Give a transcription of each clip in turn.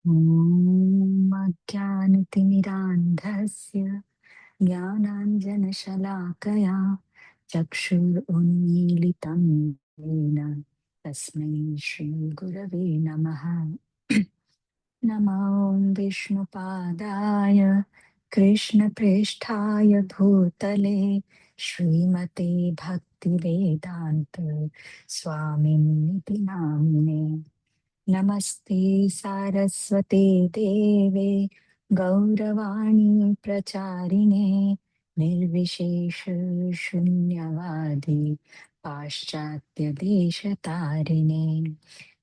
ॐ अज्ञानतिमिरान्धस्य ज्ञानाञ्जनशलाकया चक्षुरुन्मीलितं येन तस्मै श्रीगुरवे नमः। नमो विष्णुपादाय कृष्णप्रेष्ठाय भूतले श्रीमते भक्तिवेदान्त स्वामिन्निति नामिने। नमस्ते सारस्वते देवे गौरवाणी प्रचारिणे निर्विशेष शून्यवादी पाश्चात्य देशतारिणे।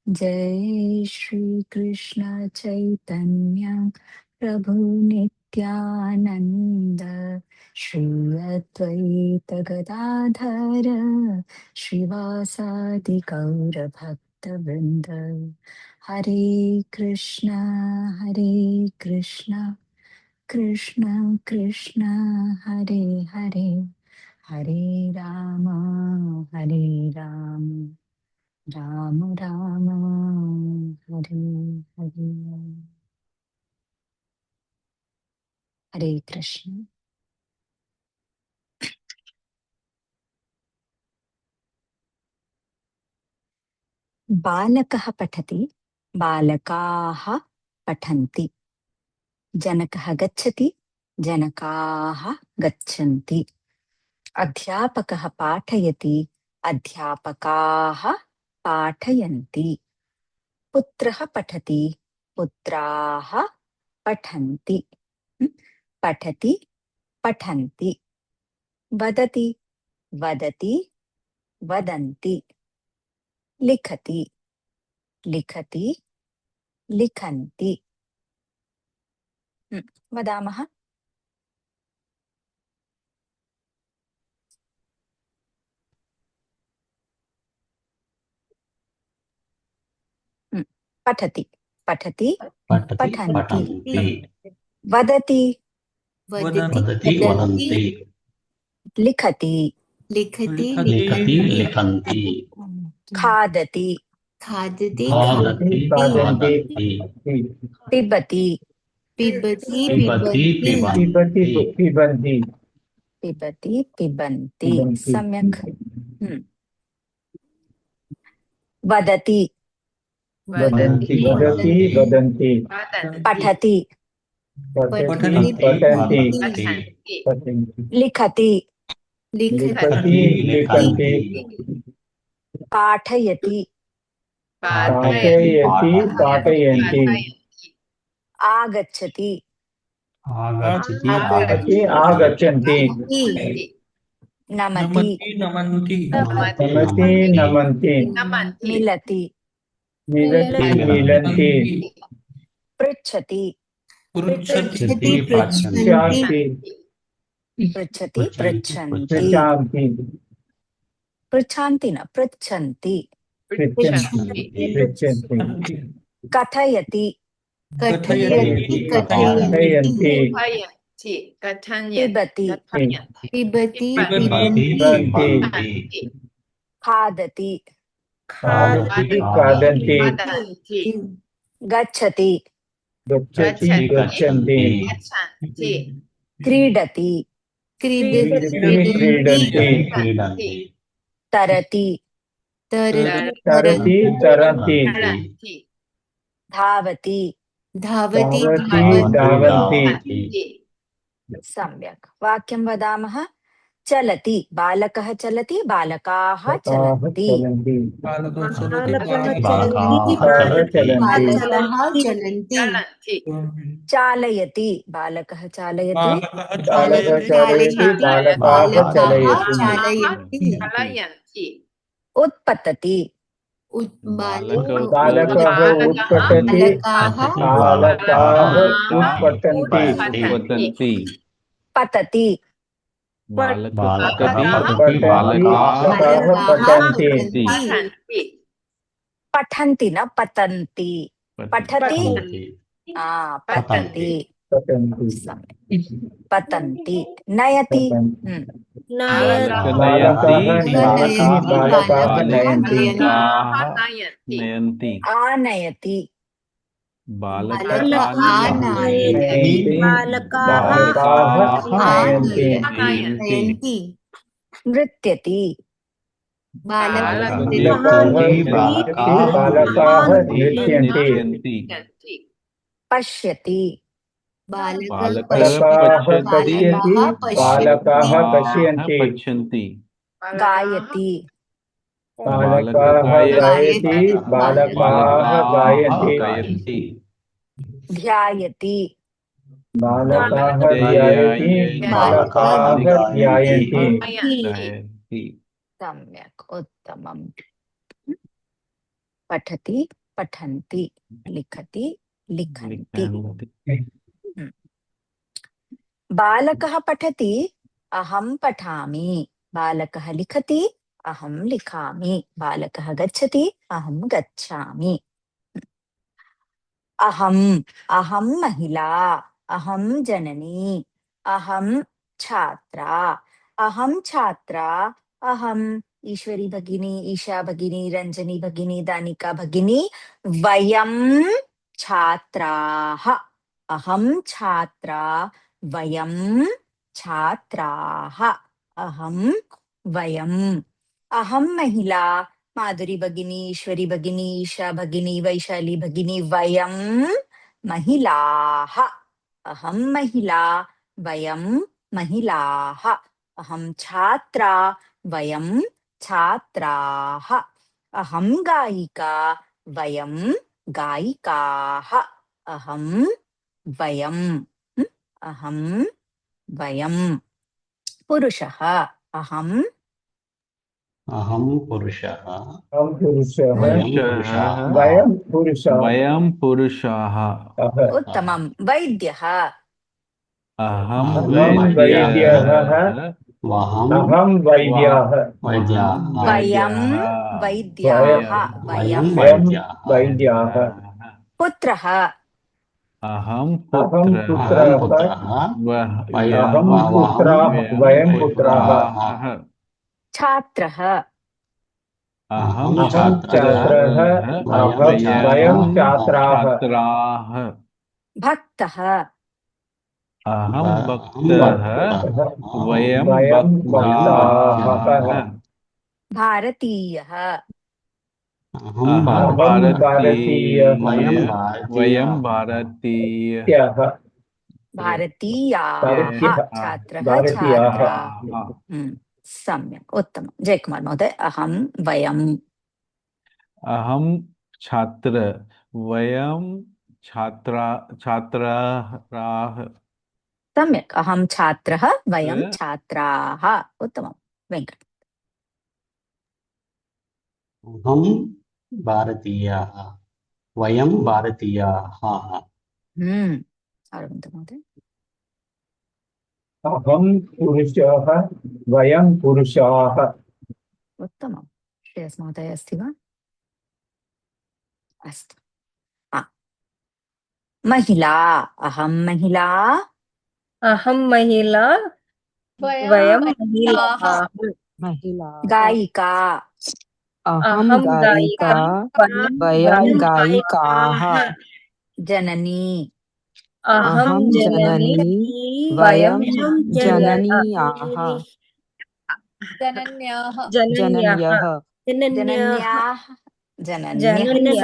जय श्री कृष्ण चैतन्य प्रभु नित्यानंद श्री अद्वैत गदाधर श्रीवासादि गौर भक्त वृंद। हरे कृष्णा कृष्ण कृष्ण हरे हरे, हरे राम राम राम हरे हरे। हरे कृष्ण। बालकः पठति, बालकाः पठन्ति। जनकः गच्छति, जनकाः गच्छन्ति। अध्यापकः पाठयति, अध्यापकाः पाठयन्ति। पुत्रः पठति, पुत्राः पठन्ति। पठति पठन्ति। वदति वदति वदन्ति। लिखति लिखति लिखन्ति। वदामः। पठति पठति पठन्ति। वदति वदति वदन्ति। लिखति लिखन्ति। खादति खादति पिबति पिबन्ति। पिबति पिबन्ति। सम्यक्। वदति वदन्ति पठति लिखति पाठयति आगच्छति आगच्छन्ति नमति मिलति पृच्छति पृच्छति पृच्छन्ति। पृच्छन्ति न पृच्छन्ति। कथयति पिबति खादति गच्छति क्रीडति तरति धावति सम्यक्। वाक्यं वदामः। चलति बालकः चलति, बालकाः चलन्ति। चालयति बालकः चालयति, उत्पतति बालकः उत्पतन्ति पतति पठन्ति न पतन्ति। पठति पतन्ति पतन्ति। नयति आनयति बालकाः नयन्ति बालकाः बालकाः नयन्ति नयन्ति नृत्यति बालकाः नृत्यति बालकाः नृत्यन्ति पश्यति बालकः बालकाः पश्यति बालकाः पश्यन्ति पश्यन्ति गायति बालकाः गायति बालकाः गायन्ति ध्यायति बालकाः ध्यायति बालकाः ध्यायन्ति सम्यक् उत्तमम् पठति पठन्ति लिखति लिखन्ति बालकः पठति अहं पठामि बालकः लिखति अहं लिखामि बालकः गच्छति अहं गच्छामि अहं महिला अहं जननी अहं छात्रा अहं ईश्वरी भगिनी ईशा भगिनी रंजनी भगिनी दानिका भगिनी वयं छात्राः अहं छात्रा वयं छात्राः अहं महिला माधुरी भगिनी ईश्वरी भगिनी ईशा भगिनी वैशाली भगिनी वयं महिलाः अहं महिला वयं महिलाः अहं छात्रा वयं छात्राः अहं गायिका वयं गायिकाः अहं वयं पुरुषः अहं पुरुषः वयं पुरुषाः उत्तमं वैद्यः अहं वैद्यः वयं वैद्याः पुत्रः अहं पुत्राः छात्रः अहं छात्रः वयं छात्राः भक्तः अहं भक्तः वयं भक्ताः भारतीयः अहं भारतीयः वयं भारतीयः भारतीयाः छात्रः भारतीयाः छात्राः सम्यक् उत्तमं जयकुमार महोदय अहं छात्र वयं छात्राः सम्यक् अहं छात्रः वयं छात्राः उत्तमं वेङ्कट अहं भारतीयः वयं भारतीयाः अरविन्द महोदय अहं पुरुषः वयं पुरुषाः उत्तमं श्रेयस महोदय अस्ति वा अस्तु महिला अहं महिला वयं महिलाः गायिका अहं गायिका वयं गायिकाः जननी अहं जननी वयं जननीयाः जनन्याः जनन्यः जनन्याः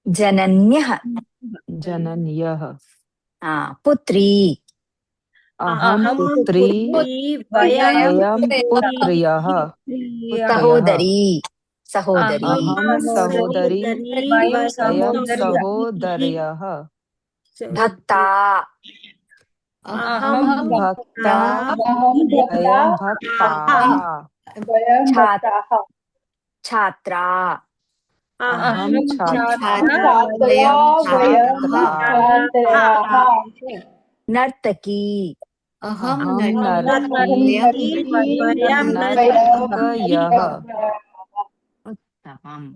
जनन्यः जनन्यः पुत्री अहं पुत्री वयं पुत्र्यः सहोदरी अहं सहोदरी वयं सहोदर्यः भक्ता भक्ता वयं भक्ताः छात्रा अहं छात्रा वयं छात्राः नर्तकी अहं नर्तक्यः उत्तमम्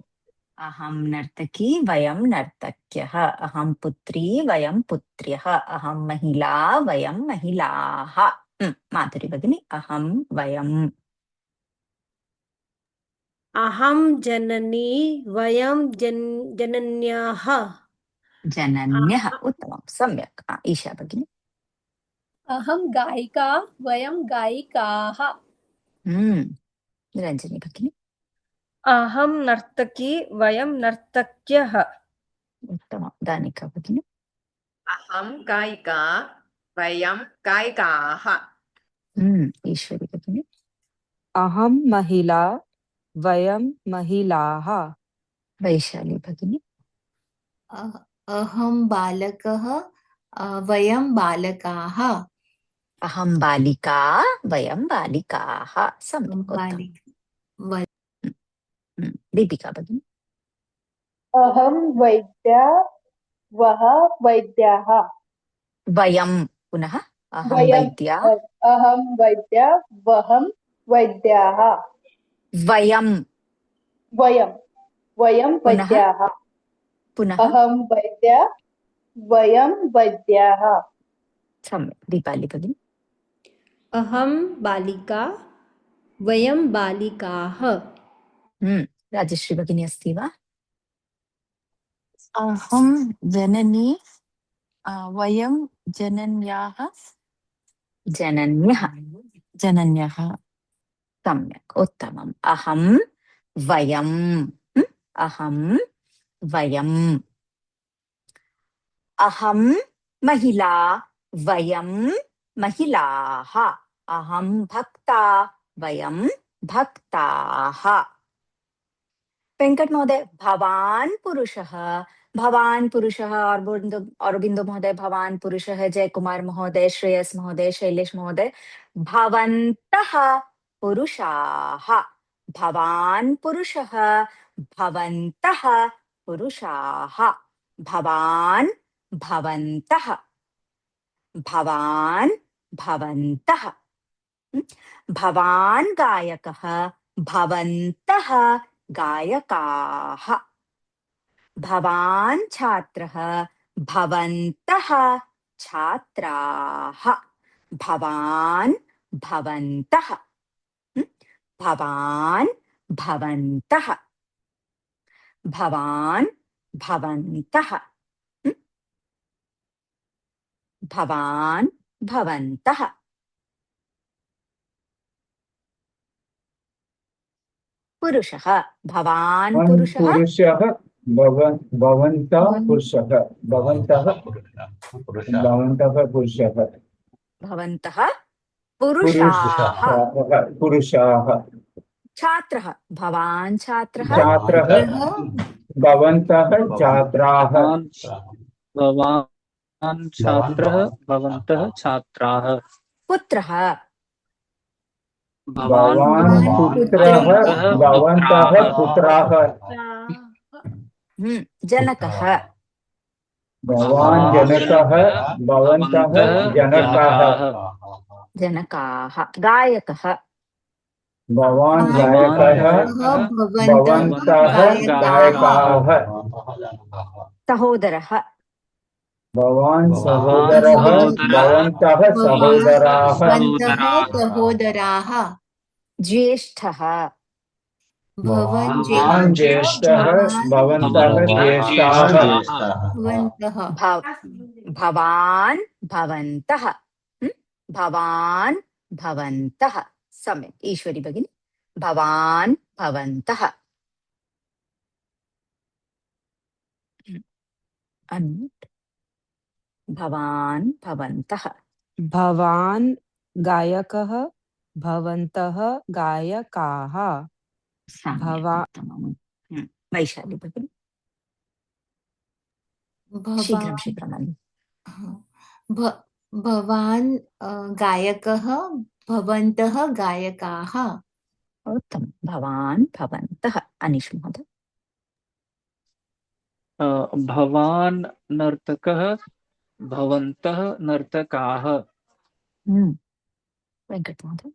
अहं नर्तकी वयं नर्तक्यः अहं पुत्री वयं पुत्र्यः अहं महिला वयं महिलाः माधुरी भगिनी अहं जननी वयं जनन्याः जनन्यः उत्तमं सम्यक् ईशा भगिनी अहं गायिका वयं गायिकाः रञ्जनी भगिनी अहं नर्तकी वयं नर्तक्यः उत्तमं दानिका भगिनी अहं गायिका वयं गायिकाः ईश्वरी भगिनी अहं महिला वयं महिलाः वैशाली भगिनी अहं बालकः वयं बालकाः अहं बालिका वयं बालिकाः सम्यक् उत्तमं दीपिका भगिनी अहं वैद्या वः वैद्याः वयं पुनः अहं वयं वैद्या अहं वैद्या वहं वैद्याः वयं वयं वयं पुनः वैद्याः पुनः अहं वैद्या वयं वैद्याः सम्यक् दीपाली भगिनी अहं बालिका वयं बालिकाः राजश्री भगिनी अस्ति वा अहं जननी वयं जनन्याः जनन्यः सम्यक् उत्तमम् अहं वयं अहं वयं अहं महिला वयं महिलाः अहं भक्ता वयं भक्ताः वेंकट महोदय भवान् पुरुषः अरविंदो महोदय भवान् पुरुषः जयकुमार महोदय श्रेयस महोदय शैलेश महोदय भवन्तः पुरुषाः भवान् पुरुषः भवन्तः पुरुषाः भवान् भवन्तः भवान् भवन्तः भवान् गायकः भवन्तः गायकाः भवान् छात्रः भवन्तः छात्राः भवान् भवन्तः भवान् भवन्तः भवान् भवन्तः भवान् भवन्तः पुरुषः भवान् पुरुषः भवन्तः पुरुषः भवन्तः पुरुषः भवन्तः पुरुषाः पुरुषाः छात्रः भवान् छात्रः भवन्तः छात्राः भवान् छात्रः भवन्तः छात्राः पुत्रः भवान् पुत्रः भवन्तः पुत्राः जनकः भवान् जनकः भवन्तः जनकाः जनकाः गायकः भवान् गायकः भवन्तः गायकाः सहोदरः भवान् सहोदरः भवन्तः सहोदराः ज्येष्ठः भवान् भवान् ज्येष्ठः भवन्तः ज्येष्ठाः भवान् भवन्तः भवान् भवन्तः सम्यक् ईश्वरी भगिनी भवान् भवन्तः अन्म्यूट् भवान् भवन्तः भवान् गायकः भवन्तः गायकाः वैशाली भगिनी शीघ्रं भवान् गायकः भवन्तः गायकाः उत्तमं भवान् भवन्तः अनीश महोदय भवान् नर्तकः भवन्तः नर्तकाः वेंकट महोदय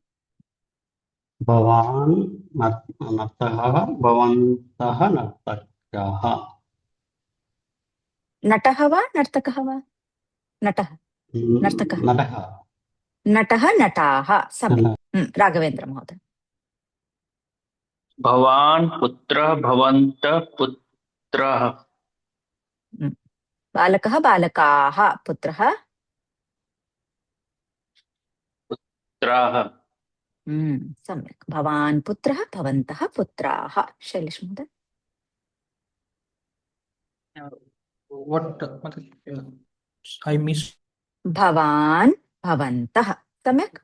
भवान् नर्तकः भवन्तः नर्तकाः नटः वा नर्तकः वा नटः नर्तकः नटः नटाः सम्यक् राघवेन्द्र महोदय भवान् पुत्रः भवन्तः पुत्रः बालकः बालकाः पुत्रः पुत्राः सम्यक् भवान् पुत्रः भवन्तः पुत्राः शैलेश महोदय What? I miss. भवान् भवन्तः सम्यक्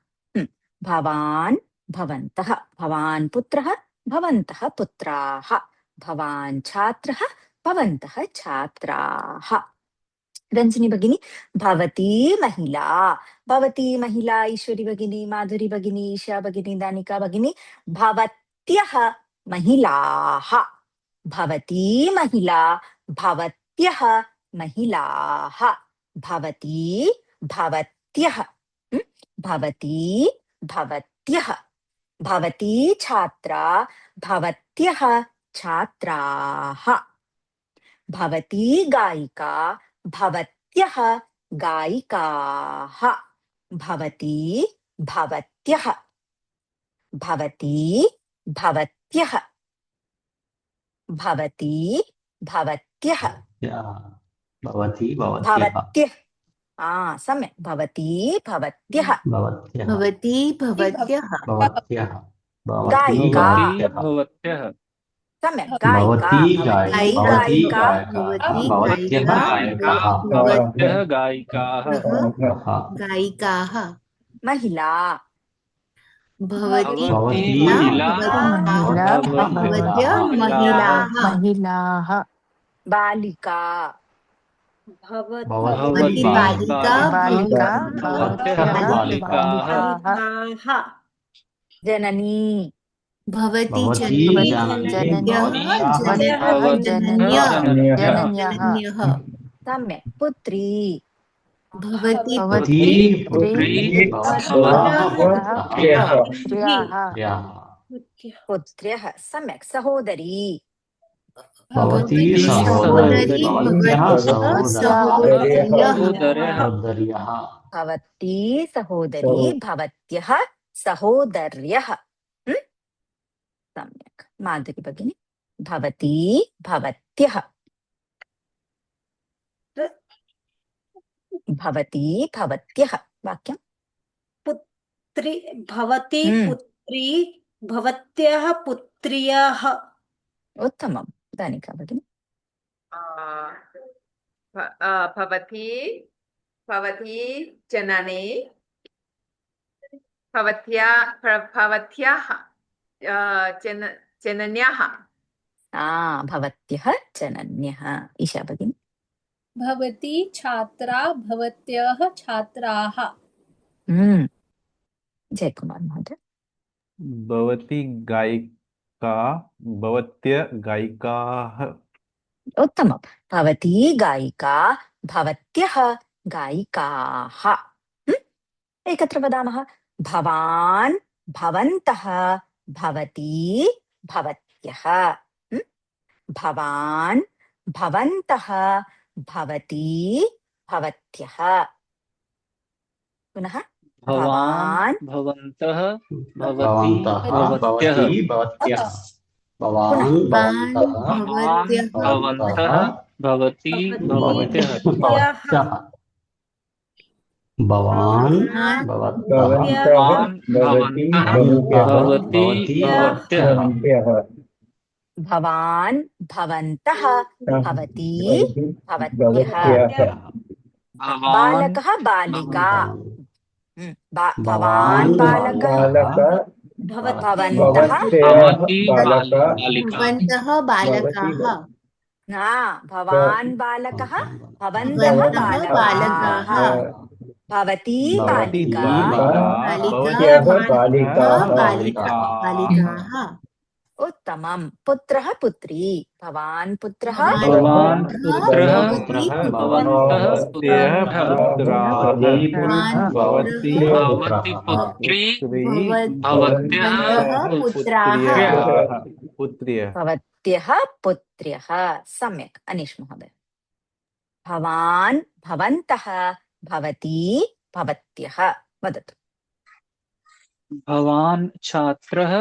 भवान् भवन्तः भवान् पुत्रः भवन्तः पुत्राः भवान् छात्रः भवन्तः छात्राः रञ्जनी भगिनी भवती महिला ईश्वरी भगिनी माधुरी भगिनी ईशा भगिनी दानिका भगिनी भवत्यः महिलाः भवती महिला भवत्यः महिलाः भवती भवत्यः भवती भवत्यः भवती छात्रा भवत्यः छात्राः भवती गायिका भवत्यः गायिकाः भवती भवत्यः भवती भवत्यः भवती भवत्यः भवती भवत्यः भवत्यः सम्यक् भवती भवत्यः भवती भवत्यः भवत्यः गायिका भवत्यः सम्यक् गायिका गायिका भवत्यः गायकाः भवत्यः गायिकाः गायिकाः महिला भवती महिला भवत्यः महिलाः महिलाः बालिका भवती बालिका बालिका भवत्यः बालिकाः जननी भवती जनन्यः सम्यक् पुत्री भवती पुत्र्यः सम्यक् सहोदरी भवती सहोदरी सहोदर्यः भवती सहोदरी भवत्यः सहोदर्यः सम्यक् माधुरी भगिनी भवती भवत्यः भवती भवत्यः वाक्यं पुत्री भवती हम्म। पुत्री भवत्यः पुत्र्यः उत्तमं दानिका भगिनी भवती भवती जननी भवत्याः जनन्याः भवत्यः जनन्यः ईशा भगिनी भवती छात्रा भवत्यः छात्राः जयकुमार महोदय भवती गायिका भवत्य गायिकाः उत्तमं भवती गायिका भवत्यः गायिकाः एकत्र वदामः भवान् भवन्तः भवती भवत्यः भवान् भवन्तः भवती भवत्यः पुनः भवान् भवन्तः भवती भवत्यः भवान् भवन्तः भवती भवत्यः भवान् भवती भवत्यः भवान् भवन्तः भवती भवत्यः बालकः बालिका भवान् बालकः भवन्तः भवन्तः बालकाः भवान् बालकः भवन्तः बालकाः भवती बालिका बालिकाः उत्तमं पुत्रः पुत्री भवान् पुत्रः भवान् पुत्रः भवन्तः भवती पुत्री भवत्यः भवत्यः पुत्र्यः सम्यक् अनीश महोदय भवान् भवन्तः भवती भवत्यः वदतु भवान् छात्रः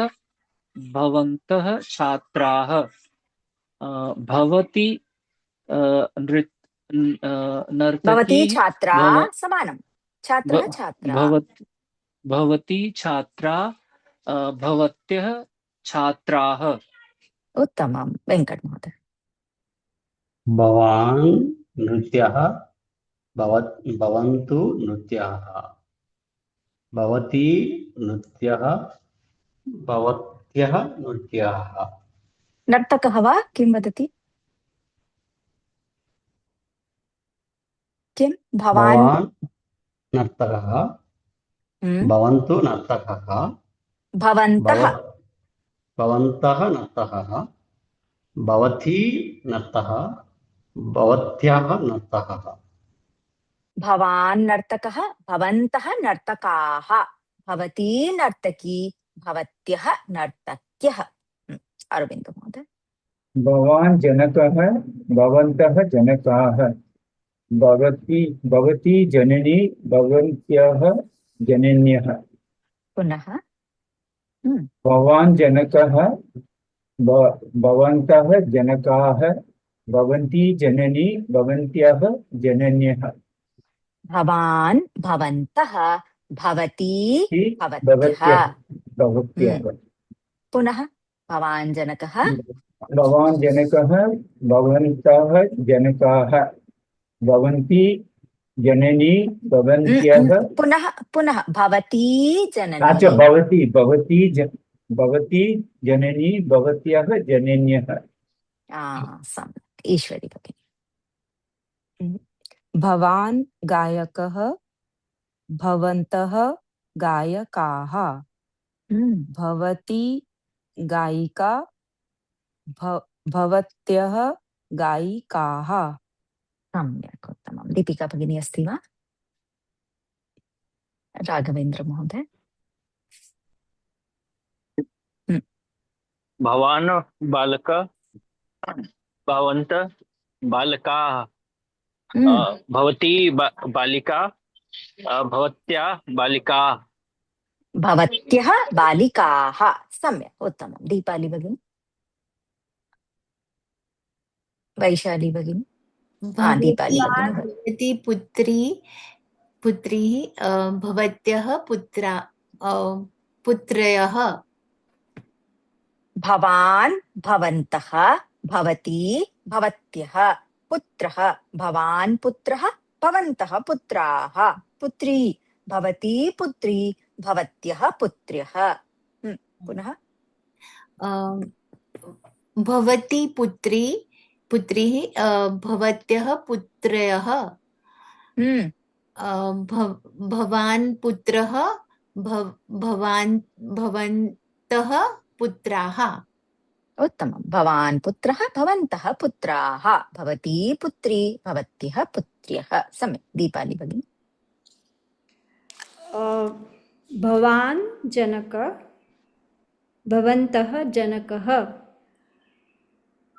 भवन्तः छात्राः भवती नर्तकी भवती छात्रा भव समानं छात्रः भ- छात्रा भवत् भवती छात्रा भवत्यः छात्राः उत्तमं वेङ्कट महोदय भवान् नृत्यः भवन्तु नृत्याः भवती नृत्यः भवत्यः नृत्याः नर्तकः वा किं वदति किं भवान् भवान् नर्तकः हम्म, भवन्तु नर्तकः भवन्तः भवन्तः नर्तकः भवती नर्तकः भवत्याः नर्तकः भवान् नर्तकः भवन्तः नर्तकाः भवती नर्तकी भवत्यः नर्तक्यः अरविन्द महोदय भवान् जनकः भवन्तः जनकाः भवती जननी भवन्त्यः जनन्यः पुनः भवान् जनकः भवन्तः जनकाः भवन्ती जननी भवन्त्यः जनन्यः भवान् भवन्तः भवती भवत्यः भवत्यः पुनः भवान् जनकः भवान् जनकः भवन्तः जनकाः भवन्ती जननी भवन्त्यः पुनः पुनः भवती अच्छा जननी भवती जननी भवत्यः जनन्यः सम्यक् ईश्वरी भगिनी भवान् गायकः भवन्तः गायकाः भवती गायिका भवत्यः गायिकाः सम्यक् उत्तमं दीपिका भगिनी अस्ति वा राघवेन्द्र महोदय भवान् बालक भवन्तः बालकाः भवती बालिका भवत्या बालिकाः भवत्यः बालिकाः सम्यक् उत्तमं दीपाली भगिनी वैशाली भगिनी दीपाली भगिनी भवती पुत्री भवत्यः पुत्रयः भवान् भवन्तः भवती भवत्यः पुत्रः भवान् पुत्रः भवन्तः पुत्राः पुत्री भवती पुत्री भवत्यः पुत्र्यः पुनः भवती पुत्री भवत्यः पुत्रयः भवान् पुत्रः भवन्तः पुत्राः उत्तमं भवान् पुत्रः भवन्तः पुत्राः भवती पुत्री भवत्यः पुत्र्यः सम्यक् दीपाली भगिनी भवान् जनक भवन्तः जनकः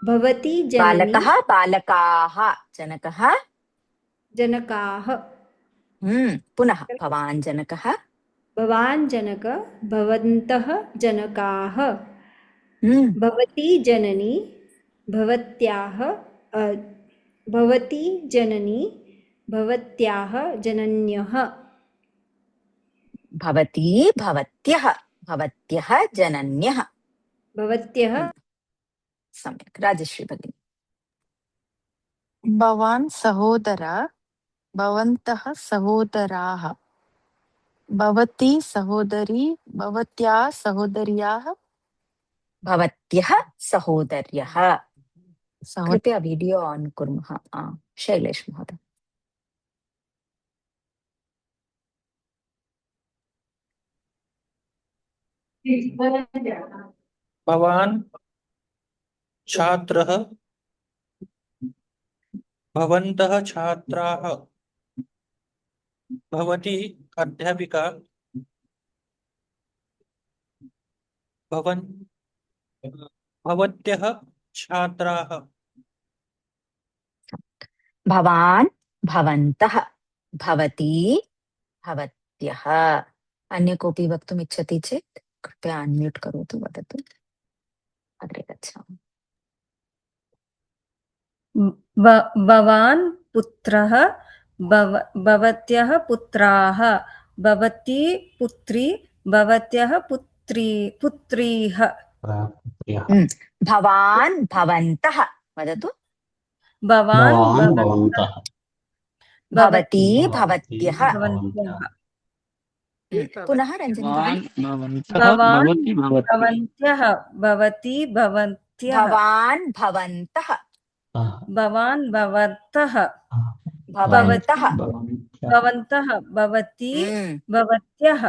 भवती जननी बालकः बालकाः जनकः जनकाः पुनः भवान् जनकः भवान् जनक भवन्तः जनकाः भवती जननी भवत्याः भवती जननी भवत्याः जनन्यः भवती भवत्यः भवत्यः जनन्यः भवत्यः सम्यक् राजश्री भगिनी भवान् सहोदर भवन्तः सहोदराः भवती सहोदरी भवत्या सहोदर्याः भवत्यः सहोदर्यः कृपया वीडियो ऑन कुर्मः शैलेश महोदय भवान् छात्रः भवन्तः छात्राः भवती अध्यापिका भवत्यः छात्राः भवान् भवन्तः भवती भवत्यः अन्य कोऽपि वक्तुम् इच्छति चेत् कृपया अन्म्यूट् करोतु वदतु अग्रे गच्छामः भवान् पुत्रः भवत्यः पुत्राः भवती पुत्री भवत्यः पुत्रीः पुत्र्यः भवान् भवन्तः वदतु भवान् भवान् भवन्तः भवती भवती भवत्यः भवन्तः पुनः रञ्जनी भवान् भगिनी भवन्तः भवान् भवति भवति भवन्त्यः भवती भवन्त्यः भवान् भवन्तः भवान् भवन्तः भवन्तः भवन्तः भवती भवत्यः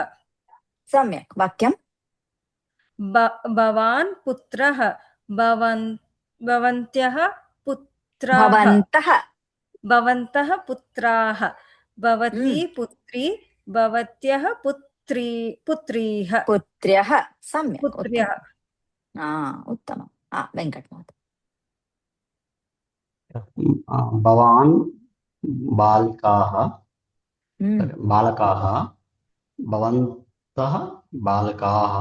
सम्यक् वाक्यं भवान् पुत्रः भवन्त्यः पुत्राः भवन्तः भवन्तः पुत्राः भवती पुत्री भवत्यः पुत्रीः पुत्र्यः सम्यक् पुत्र्यः उत्तमं वेङ्कटमहोदय भवान् बालिकाः बालकाः भवन्तः बालकाः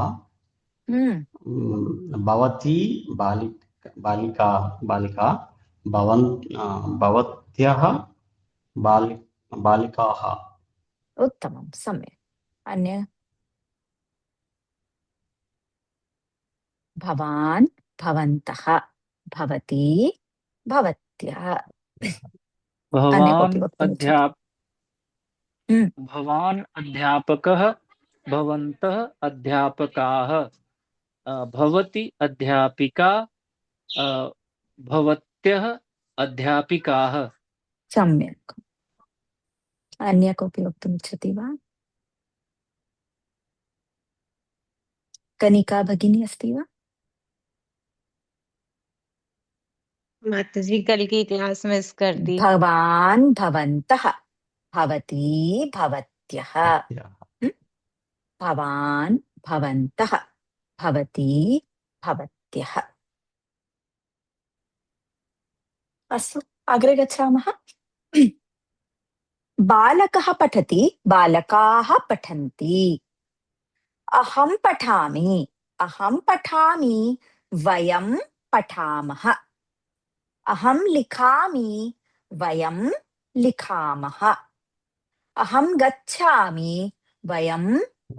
भवती बालिका भवत्यः बालिकाः उत्तमं सम्यक् अन्य भवान् भवन्तः भवती भवत्यः भवान् अध्यापकः भवन्तः अध्यापकाः भवती अध्यापिका भवत्यः अध्यापिकाः सम्यक् अन्य कोऽपि वक्तुम् इच्छति वा कनिका भगिनी अस्ति वा माताजी कल की क्लास मिस कर दी भवान् भवन्तः भवती भवत्यः भवान् भवन्तः भवती भवत्यः अस्तु अग्रे गच्छामः बालकः पठति बालकाः पठन्ति अहं पठामि वयं पठामः अहं लिखामि वयं लिखामः अहं गच्छामि वयं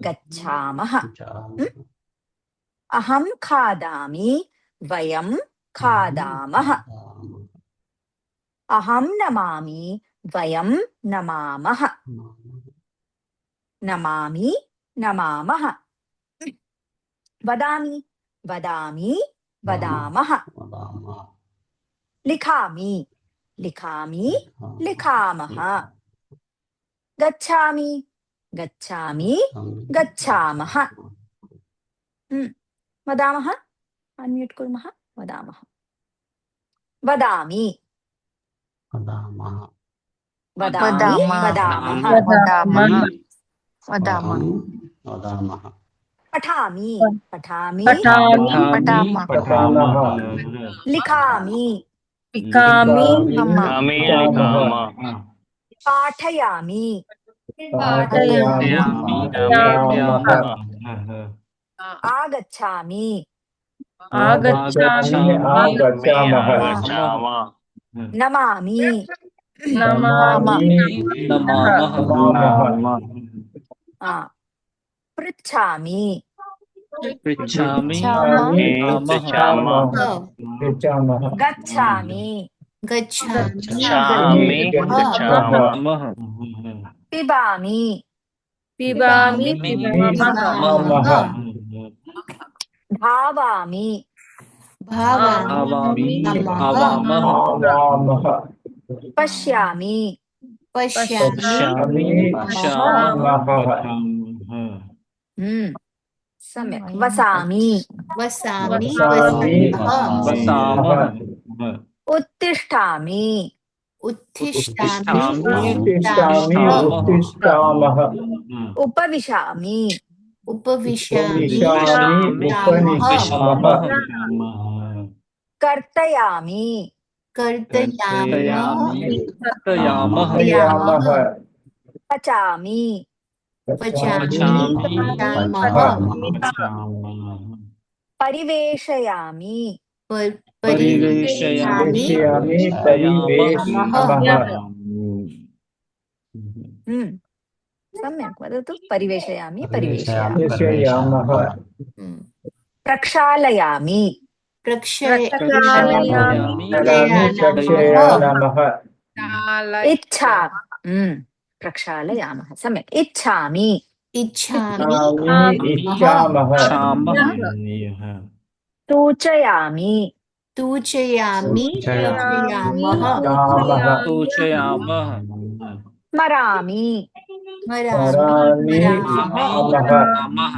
गच्छामः अहं खादामि वयं खादामः अहं नमामि वयं नमामः नमामि नमामः वदामि वदामः लिखामि लिखामः गच्छामि गच्छामः वदामः अन्म्यूट् कुर्मः वदामः वदामि पठामि लिखामि पाठयामि आगच्छामि नमामि पृच्छामि गच्छामि पिबामि धावामि पश्यामि सम्यक् वसामि उत्तिष्ठामि उपविशामि कर्तयामि पचामि परिवेशयामि परिवेशयामि परिवेशयामि परिवेशयामः परिवेशयामः सम्यक् वदतु परिवेशयामि परिवेशयामि परिवेशयामः प्रक्षालयामि प्रक्षालयामि प्रक्षालयामः इच्छा प्रक्षालयामः सम्यक् इच्छामि इच्छामि इच्छामः इच्छामः सूचयामि सूचयामि सूचयामः सूचयामः स्मरामि स्मरामि स्मरामः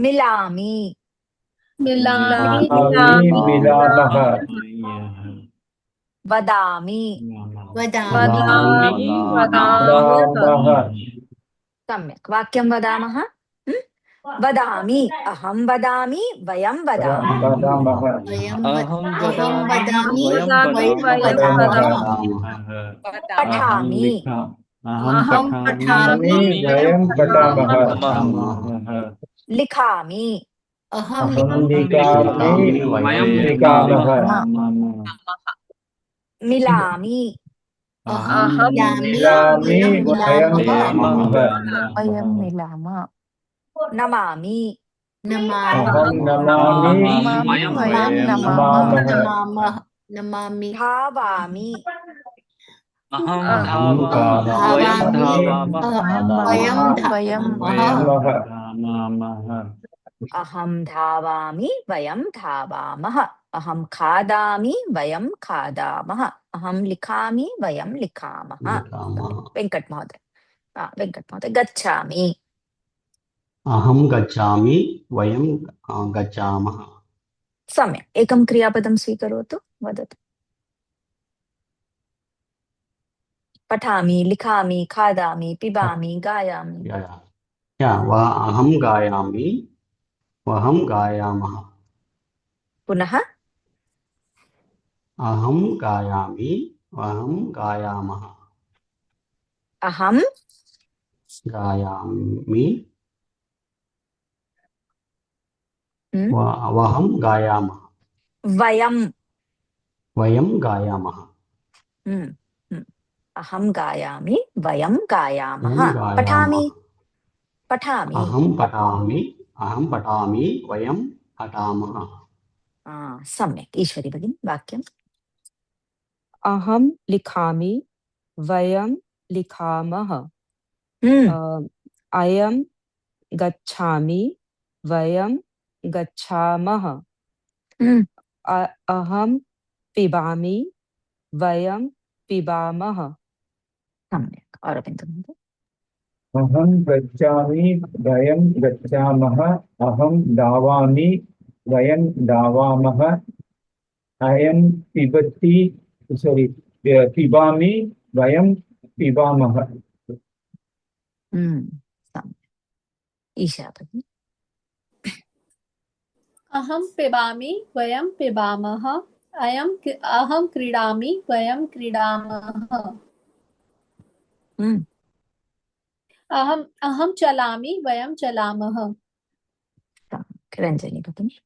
मिलामि मिलामः वदामि वदामि वदामः सम्यक् वाक्यं वदामः वदामि अहं वदामि वयं वदामः वदामः अहं अहं वदामि वदामि वयं वयं वदामः पठामि अहं पठामि वयं पठामः लिखामि अहं लिखामि वयं लिखामः मिलामि मिलामि वयं मिलामः वयं मिलामः नमामि अहं नमामि वयं नमामः नमामि धावामि अहं धावामः अहं धावामि वयं धावामः अहं खादामि वयं खादामः अहं लिखामि वयं लिखामः वेङ्कटमहोदय गच्छामि अहं गच्छामि वयं गच्छामः सम्यक् एकं क्रियापदं स्वीकरोतु वदतु पठामि लिखामि खादामि पिबामि गायामि अहं गायामि वयं गायामः पुनः अहं गायामि वयं गायामः अहं गायामि वयं गायामः वयं गायामः अहं गायामि वयं गायामः पठामि अहं पठामि वयं पठामः सम्यक् ईश्वरी भगिनी वाक्यम् अहं लिखामि वयं लिखामः अयं गच्छामि वयं गच्छामः अहं पिबामि वयं पिबामः सम्यक् अरविन्द अहं गच्छामि वयं गच्छामः अहं धावामि वयं धावामः अयं पिबामि वयं पिबामः ईशा भगिनी अहं पिबामि वयं पिबामः अहं क्रीडामि वयं क्रीडामः अहं चलामि वयं चलामः रञ्जनी भगिनी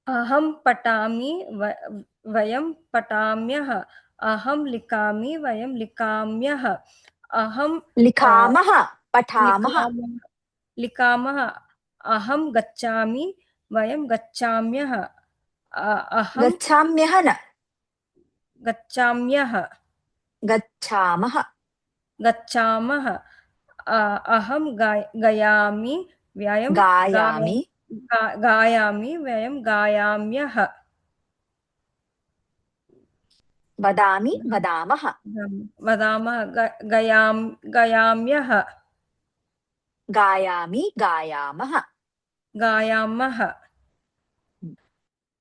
अहं पठामि वयं पठाम्यः अहं लिखामि वयं लिखाम्यः अहं लिखामः पठामः लिखामः अहं गच्छामि वयं गच्छाम्यः अहं गच्छाम्यः न गच्छाम्यः गच्छामः गच्छामः अहं गायामि वयं गायामि वयं गायाम्यः वदामि वदामः गायाम्यः गायामि गायामः गायामः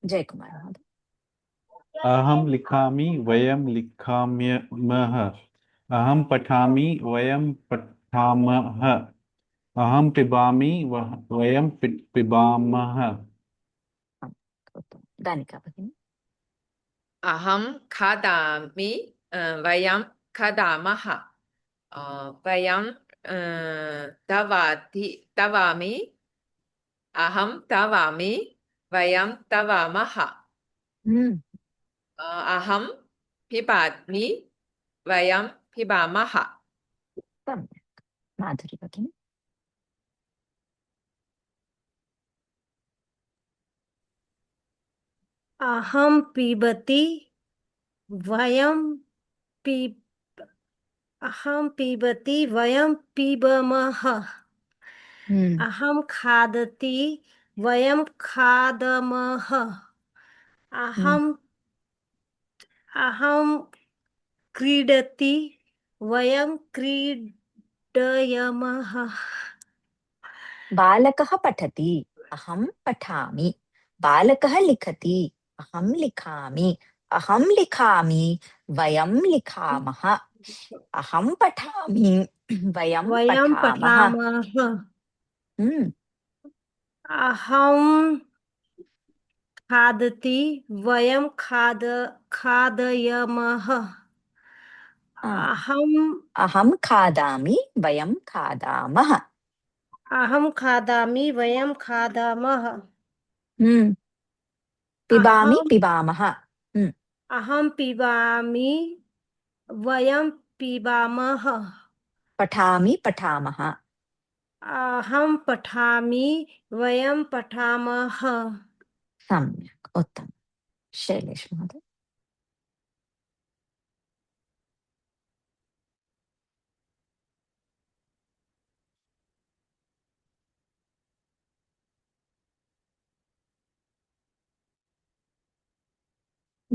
जयकुमार महोदय अहं लिखामि वयं लिखाम्यः अहं पठामि वयं पठामः अहं पिबामि वयं पिबामः दानिका भगिनी अहं खादामि वयं खादामः वयं तवामि अहं तवामि वयं तवामः हम्म अहं पिबामि वयं पिबामः सम्यक् माधुरी भगिनी अहं पिबति वयं पी अहं पिबति वयं पिबामः अहं खादति वयं खादामः अहं क्रीडति वयं क्रीडयामः बालकः पठति अहं पठामि बालकः लिखति अहं लिखामि अहं लिखामि वयं लिखामः अहं पठामि वयं पठामः अहं खादति वयं खादयामः अहं खादामि वयं खादामः अहं खादामि वयं खादामः पिबामि पिबामः अहं पिबामि वयं पिबामः पठामि पठामः अहं पठामि वयं पठामः सम्यक् उत्तमं शैलेश महोदय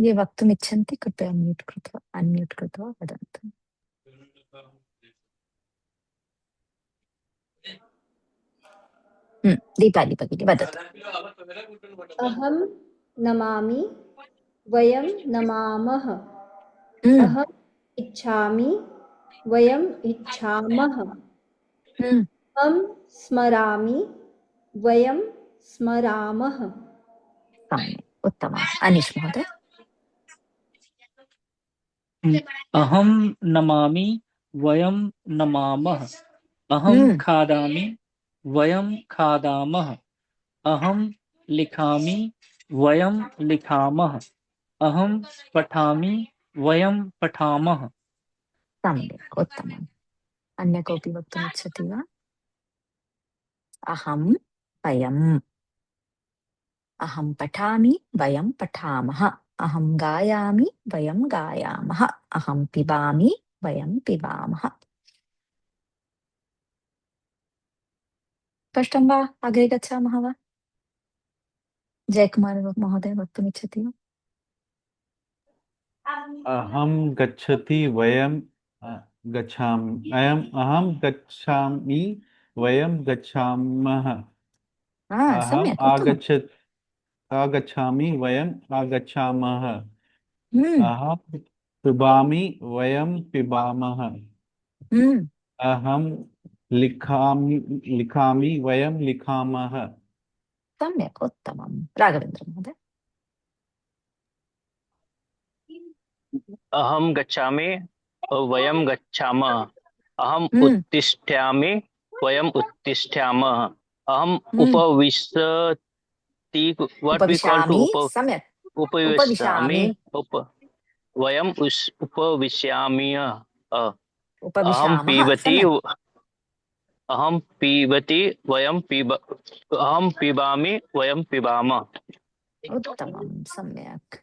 ये वक्तुम् इच्छन्ति कृपया अन्म्यूट् कृत्वा वदन्तु दीपाली भगिनी वदतु अहं नमामि वयं नमामः अहम् इच्छामि वयम् इच्छामः अहं स्मरामि वयं स्मरामः सम्यक् उत्तमम् अनीश महोदय अहं नमामि वयं नमामः अहं खादामि वयं खादामः अहं लिखामि वयं लिखामः अहं पठामि वयं पठामः सम्यक् उत्तमम् अन्य कोऽपि वक्तुमिच्छति वा अहं वयम् अहं पठामि वयं पठामः अहं गायामि वयं गायामः अहं पिबामि वयं पिबामः स्पष्टं वा अग्रे गच्छामः वा जयकुमार महोदय वक्तुमिच्छति वा अहं गच्छति वयं गच्छामि अहं गच्छामि वयं गच्छामः अहं आगच्छामि वयं आगच्छामः अहं पिबामि वयं पिबामः अहं लिखामि वयं लिखामः सम्यक् उत्तमं राघवेन्द्र महोदय अहं गच्छामि वयं गच्छामः अहम् उत्तिष्ठामि वयम् उत्तिष्ठामः अहम् उपविशति उपविशामि वयम् उपविशामि अहं पिबति वयं अहं पिबामि वयं पिबामः उत्तमं सम्यक्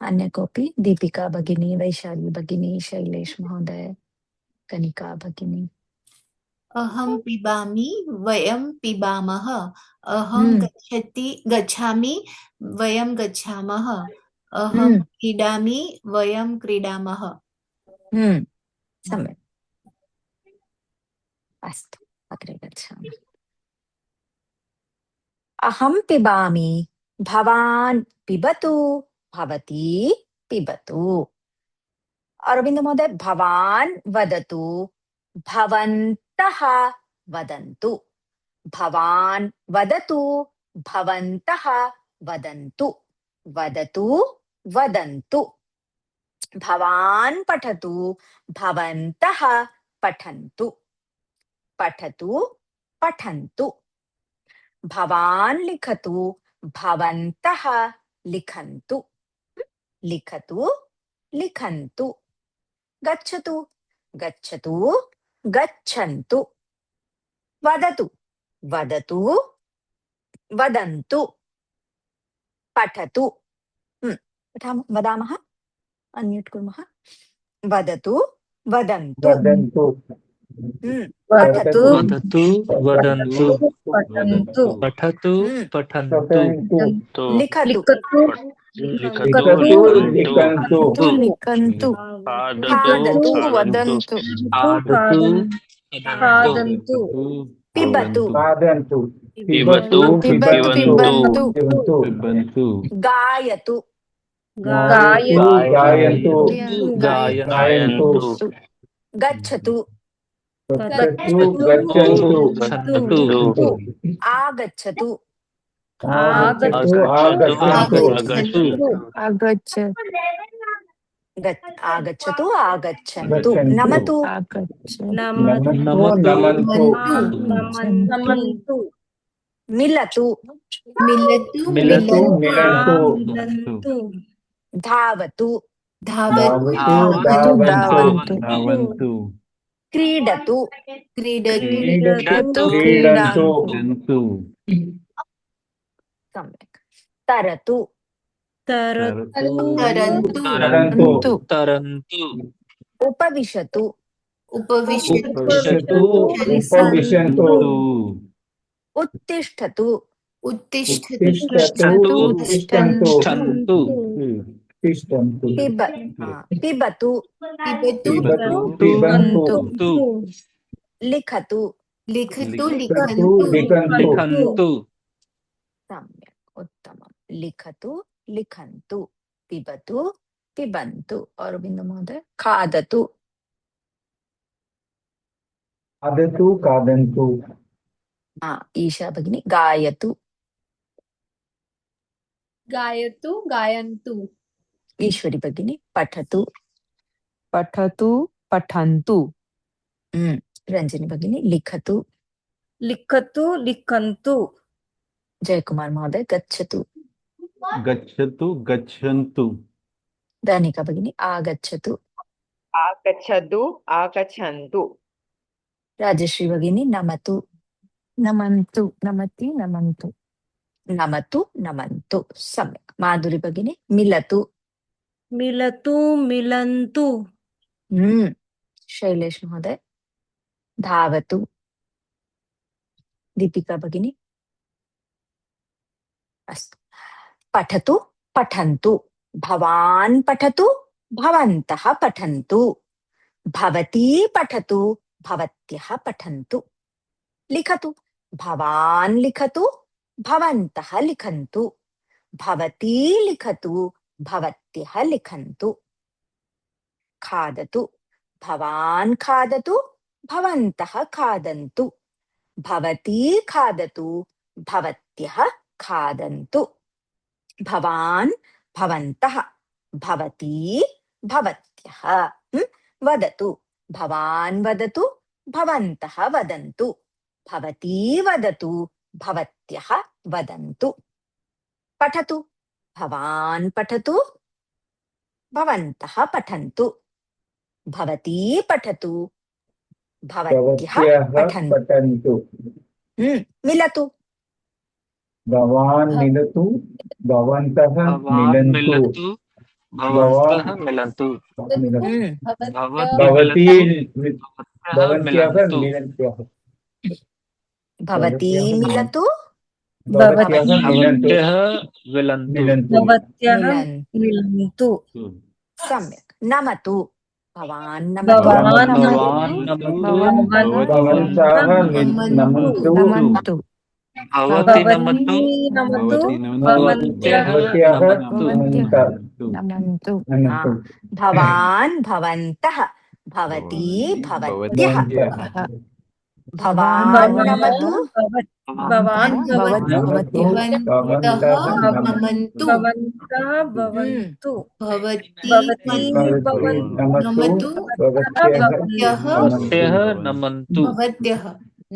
अन्य कोऽपि दीपिका भगिनी वैशाली भगिनी शैलेश महोदय कनिका भगिनी अहं पिबामि वयं पिबामः अहं गच्छामि वयं गच्छामः अहं क्रीडामि वयं क्रीडामः सम्यक् अस्तु अग्रे गच्छामः अहं पिबामि भवान् पिबतु भवती पिबतु अरविन्द महोदय भवान् वदतु भवन्तः वदन्तु भवान् वदतु भवन्तः वदन्तु वदतु वदन्तु भवान् पठतु भवन्तः पठन्तु पठतु पठन्तु भवान् लिखतु, भवन्तः लिखन्तु, लिखतु, लिखन्तु, गच्छतु, गच्छतु, गच्छन्तु, वदतु, वदतु, वदन्तु, पठतु, वदामः, अन्म्यूट् कुर्मः, वदतु, वदन्तु, वदन्तु पठतु, वदतु वदन्तु पठन्तु, पठतु पठन्तु पठन्तु लिखतु, लिखतु लिखन्तु लिखन्तु खादतु, वदन्तु खादतु खादन्तु पिबतु, खादन्तु पिबतु पिबन्तु पिबन्तु गायतु, गायन्तु गायन्तु गच्छतु, गच्छन्तु आगच्छतु, आगच्छतु आगच्छ आगच्छतु, आगच्छन्तु, नमतु, नमन्तु मिलतु, मिलतु धावतु, धावन्तु क्रीडतु, क्रीडन्तु सम्यक्, तरतु, तरन्तु उपविशतु, उपविशन्तु उत्तिष्ठतु, तिष्ठतु तिष्ठन्तु पिबतु, पिबन्तु लिखतु, लिखन्तु सम्यक्, उत्तमं, लिखतु, लिखन्तु, पिबतु, पिबन्तु, अरविन्दो महोदय, खादतु, खादन्तु ईशा भगिनी, गायतु, गायन्तु ईश्वरी भगिनी, पठतु, पठतु पठन्तु रंजनी भगिनी, लिखतु, लिखन्तु जयकुमार महोदय, गच्छतु, गच्छन्तु दानिका भगिनी, आगच्छतु, आगच्छन्तु राजश्री भगिनी, नमतु, नमन्तु नमन्तु नमतु, नमन्तु, सम्यक्, माधुरी भगिनी, मिलतु, मिलन्तु शैलेश महोदय, धावतु, दीपिका भगिनी, अस्तु, पठतु, पठन्तु, भवान् पठतु, भवन्तः पठन्तु, भवती पठतु, भवत्यः पठन्तु, लिखतु, भवान् लिखतु, भवन्तः लिखन्तु, भवती लिखतु, भवत्यः लिखन्तु, खादतु, भवान् खादतु, भवन्तः खादन्तु, भवती खादतु, भवत्यः खादन्तु, भवान् भवन्तः, भवती भवत्यः, वदतु, भवान् वदतु, भवन्तः वदन्तु, भवती वदतु, भवत्यः वदन्तु, पठतु, भवान् पठतु, भवन्तः पठन्तु, भवती पठतु, भवत्यः पठन्तु, मिलतु, भवान् मिलतु, भवन्तः मिलन्तु, मिलन्तु भवती भवन्त्यः मिलन्त्यः, भवती मिलतु, भवत्यः मिलन्तु, सम्यक्, नमतु, भवान् भवन्तः नमन्तु भवति नमतु भवत्यः नमन्तु भवान् भवन्तः, भवती भवत्यः, भवान् नमतु, भवान् भवन्तः भवन्तः भवन्तु भवती नमतु, भवत्यः नमन्तु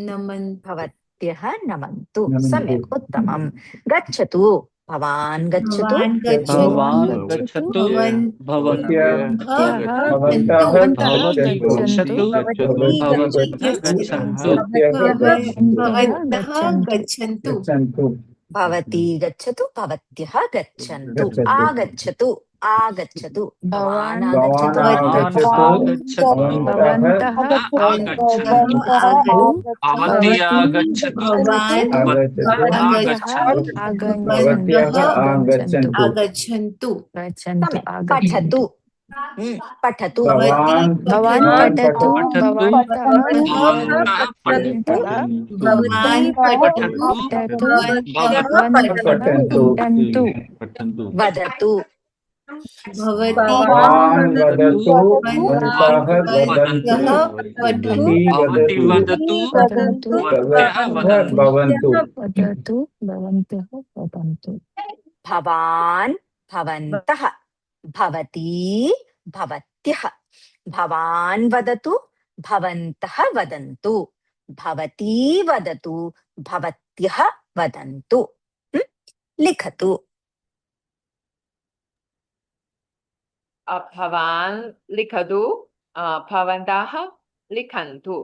नमन्तु भवत्यः नमन्तु नमन्तु सम्यक् उत्तमं गच्छतु भवान् गच्छतु भवान् गच्छतु भवान् गच्छतु भवत्यः भवन्तः भवन्तः गच्छन्तु गच्छन्तु भवन्तः भवत्यः गच्छन्तु भवत्यः गच्छन्तु गच्छन्तु भवती गच्छतु भवत्यः गच्छन्तु गच्छतु आगच्छतु आगच्छतु भवान् भवान् आगच्छतु आगच्छतु भवन्तः आगच्छतु भवती आगच्छतु भवान् आगच्छतु भवत्यः आगच्छतु आगच्छन्तु भवत्यः आगच्छन्तु गच्छन्तु सम्यक् पठतु पठतु भवान् पठतु पठतु भवन्तः पठतु भवान् पठतु पठतु पठन्तु पठन्तु वदतु भवती भवान् वदतु भवन्तः भवन्तः वदन्तु पठतु भवती वदतु वदतु भवत्यः भवन्तः वदन्तु भवन्तु वदतु भवन्तः वदन्तु भवान् भवन्तः भवती भवत्यः भवान् वदतु भवन्तः वदन्तु भवती वदतु भवत्यः वदन्तु लिखतु भवान् लिखतु भवन्तः लिखन्तु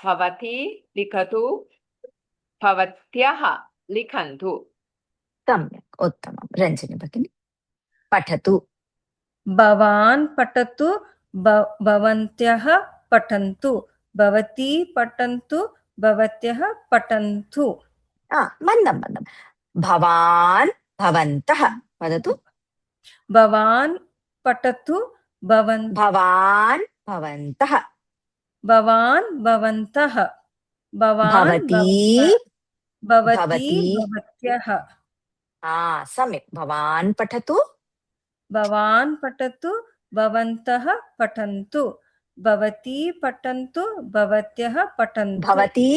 भवती लिखतु भवत्यः लिखन्तु सम्यक् उत्तमं रञ्जनी भगिनी पठतु भवान् पठतु भवन्त्यः पठन्तु भवती पठन्तु भवत्यः पठन्तु मन्दं मन्दं भवान् भवन्तः वदतु भवान् पठतु भवान् भवन्तः भवान् भवन्तः भवती भवती भवत्यः सम्यक् भवान् पठतु भवान् पठतु भवन्तः पठन्तु भवती पठन्तु भवत्यः पठन्तु भवती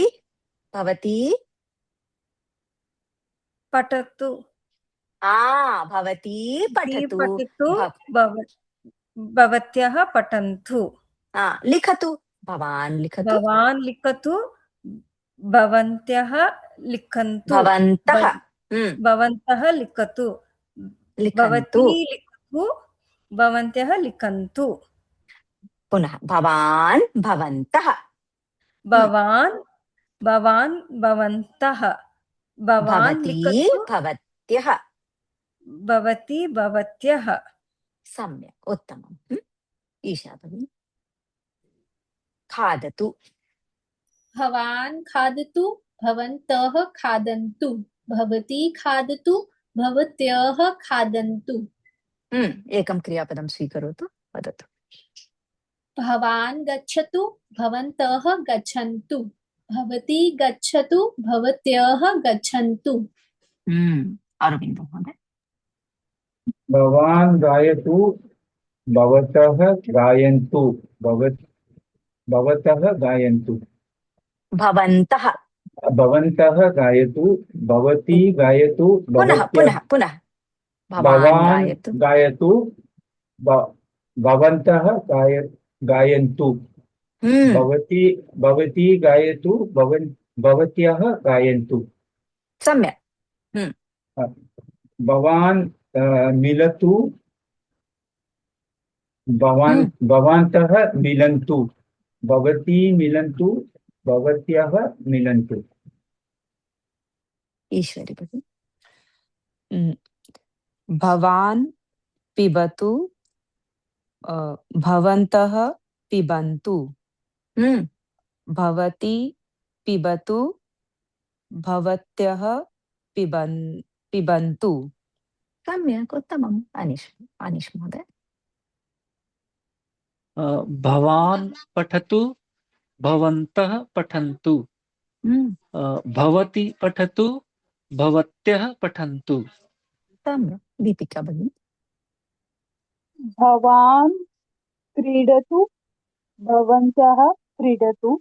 भवती पठतु भवती पठतु भवत्यः पठन्तु लिखतु भवान् लिखतु भवान् लिखतु भवन्त्यः लिखन्तु भवन्तः लिखतु भवती लिखतु भवन्त्यः लिखन्तु पुनः भवान् भवन्तः भवान् भवन्तः भवान् लिखतु भवत्यः भवती भवत्यः सम्यक् उत्तमम् ईशा भगिनी खादतु भवान् खादतु भवन्तः खादन्तु भवती खादतु भवत्यः खादन्तु एकं क्रियापदं स्वीकरोतु वदतु भवान् गच्छतु भवन्तः गच्छन्तु भवती गच्छतु भवत्यः गच्छन्तु अरविन्द महोदय भवान् गायतु भवतः गायन्तु भवतः गायन्तु भवन्तः गायतु भवती गायतु पुनः पुनः पुनः भवान् गायतु भवन्तः गायन्तु भवती गायतु भवत्यः गायन्तु सम्यक् भवान् मिलतु भवन्तः मिलन्तु भवती मिलन्तु भवत्यः मिलन्तु ईश्वरी भगिनी भवान् पिबतु भवन्तः पिबन्तु भवती पिबतु भवत्यः पिबन्तु सम्यक् उत्तमम् अनीश महोदय भवान् पठतु भवन्तः पठन्तु भवती पठतु भवत्यः पठन्तु सम्यक् दीपिका भगिनी भवान् क्रीडतु भवन्तः क्रीडतु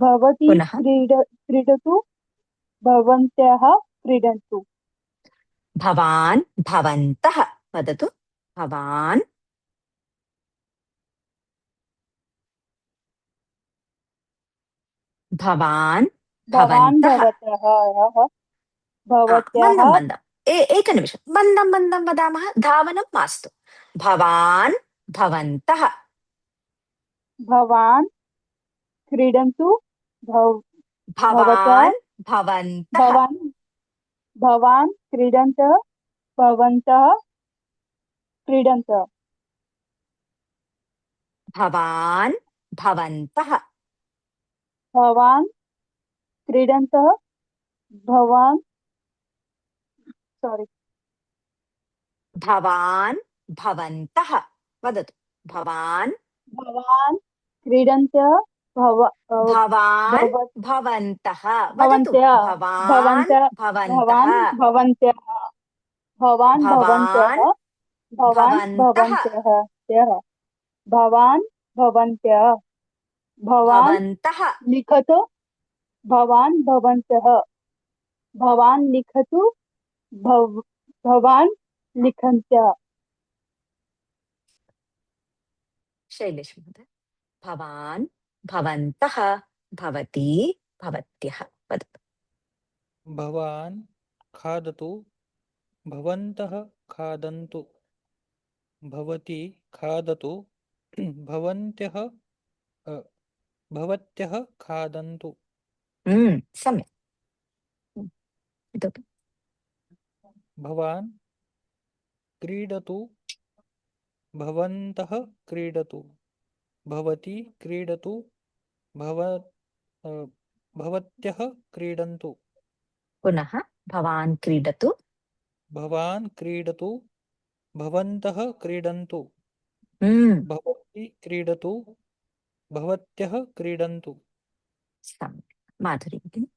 भवती क्रीडतु भवन्तः क्रीडन्तु भवान् भवन्तः वदतु भवान् भवान् भवन्तः भवतः भवत्याः मन्दं मन्दम् एकनिमिषं मन्दं मन्दं वदामः धावनं मास्तु भवान् भवन्तः भवान् क्रीडन्तु भवतः भवान् भवन्तः भवान् भवान् क्रीडन्तः भवन्तः क्रीडन्तः भवान् भवन्तः भवान् क्रीडन्तः भवान् सॉरी भवान् भवन्तः वदतु भवान् भवान् क्रीडन्तः भवान् भव- भवन्तः वदतु भवन्तः भवान् भवन्तः भवन्तः भवान् भवन्तः भवान् भवन्तः भवन्तः भवान् भवन्तः भवान् भवन्तः लिखतु भवान् भवन्तः भवान् लिखतु भवान् लिखन्तः शैलेश महोदय भवान् भवन्तः भवती भवत्यः वदतु भवान् खादतु भवन्तः खादन्तु भवती खादतु भवन्त्यः भवत्यः खादन्तु सम्यक् इतोपि भवान् क्रीडतु भवन्तः क्रीडतु भवती क्रीडतु भवत्यः क्रीडन्तु पुनः भवान् क्रीडतु भवान् क्रीडतु भवन्तः क्रीडन्तु भवती क्रीडतु भवत्यः क्रीडन्तु सम्यक् माधुरी भगिनी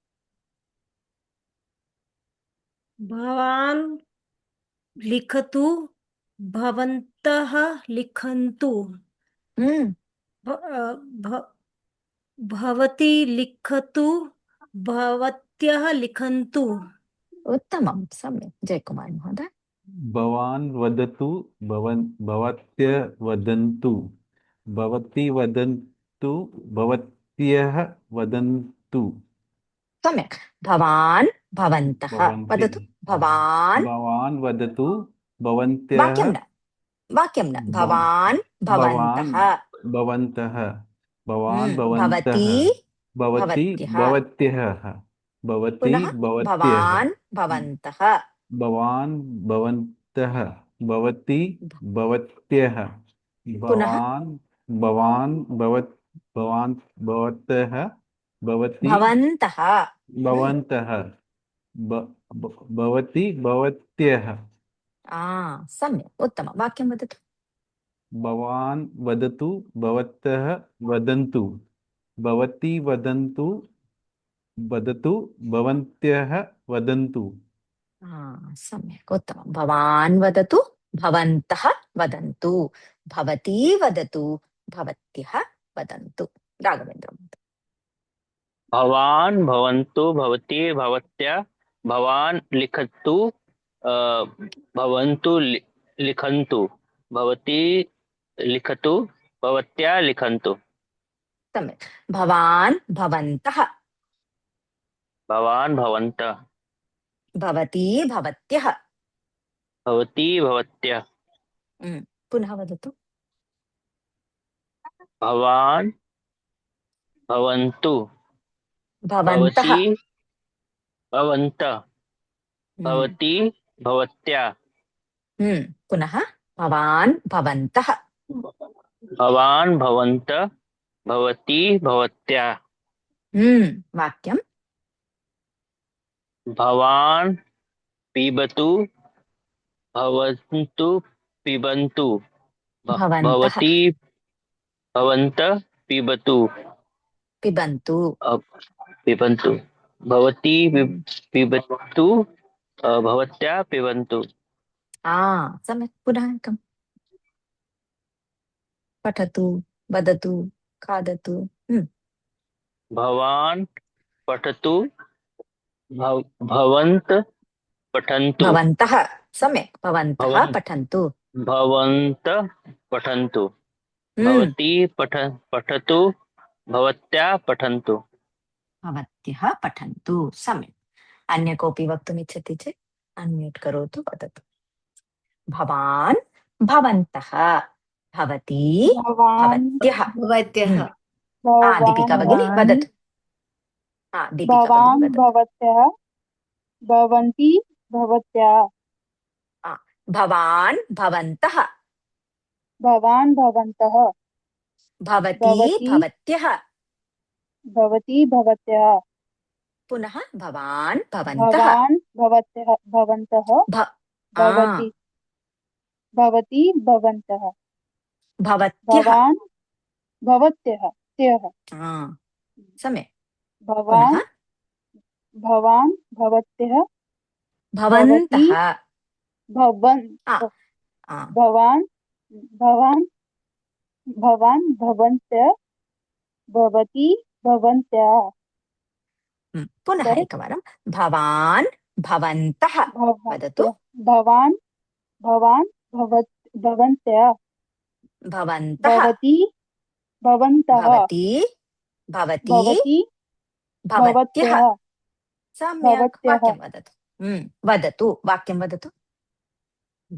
भवान् लिखतु भवन्तः लिखन्तु भवती लिखतु भवत्यः लिखन्तु उत्तमं सम्यक् जयकुमार महोदय भवान् वदतु भवत्य वदन्तु भवती वदन्तु भवत्यः वदन्तु सम्यक् भवान् भवन्तः वदतु भवान् भवान् वदतु भवन्त्यः वाक्यं न भवान् भवन्तः भवन्तः भवान् भवती भवती भवत्यः भवती पुनः भवत्यः भवान् भवन्तः भवान् भवन्तः भवती भवत्यः पुनः भवान् भवतः भवती भवन्तः भवन्तः भवती भवत्यः सम्यक् उत्तमं वाक्यं वदतु भवान् वदतु भवतः वदन्तु भवती वदन्तु वदतु भवन्त्यः वदन्तु सम्यक् उत्तमं भवान् वदतु भवन्तः वदन्तु भवती वदतु भवत्यः वदन्तु राघवेन्द्र भवान् भवन्तु भवती भवत्या भवान् लिखतु भवन्तु लिखन्तु भवती लिखतु भवत्या लिखन्तु सम्यक् भवान् भवन्तः भवान् भवन्तः भवती भवत्यः भवती भवत्यः पुनः वदतु भवान् भवन्तु भवन्तः भवती भवन्तः भवती भवत्या पुनः भवान् भवन्तः भवान् भवन्तः भवती भवत्या वाक्यं भवान् पिबतु भवन्तु पिबन्तु भवती भवन्तः पिबतु पिबन्तु पिबन्तु भवती पिबतु भवत्या पिबन्तु सम्यक् पुनः एकं पठतु वदतु खादतु भवान् पठतु भवन्तः पठन्तु भवन्तः सम्यक् भवन्तः पठन्तु भवन्तः पठन्तु भवती पठतु भवत्या पठन्तु भवत्यः पठन्तु सम्यक् अन्य कोऽपि वक्तुमिच्छति चेत् अन्म्यूट् करोतु वदतु भवान् भवन्तः भवती भवान् भवत्यः भवत्यः दीपिका भवान् भगिनी वदतु दीपिका भगिनी भवान् वदतु भवत्यः भवन्ति भवत्या भवान् भवन्तः भवान् भवन्तः भवती भवती भवत्यः भवती भवत्या पुनः भवान् भवन्तः भवान् भवत्यः भवन्तः भवति भवती भवन्तः भवत्यः भवान् भवत्यः त्यः सम्यक् भवान् भवान् भवत्यः भवन्तः भवन् भवान् भवान् भवान् भवन्त्यः भवती भवन्त्या पुनः एकवारं भवान् भवन्तः वदतु भवान् भवान् भवन्त्या भवन्तः भवती भवन्तः भवती भवती भवत्यः सम्यक् वाक्यं वदतु वदतु वाक्यं वदतु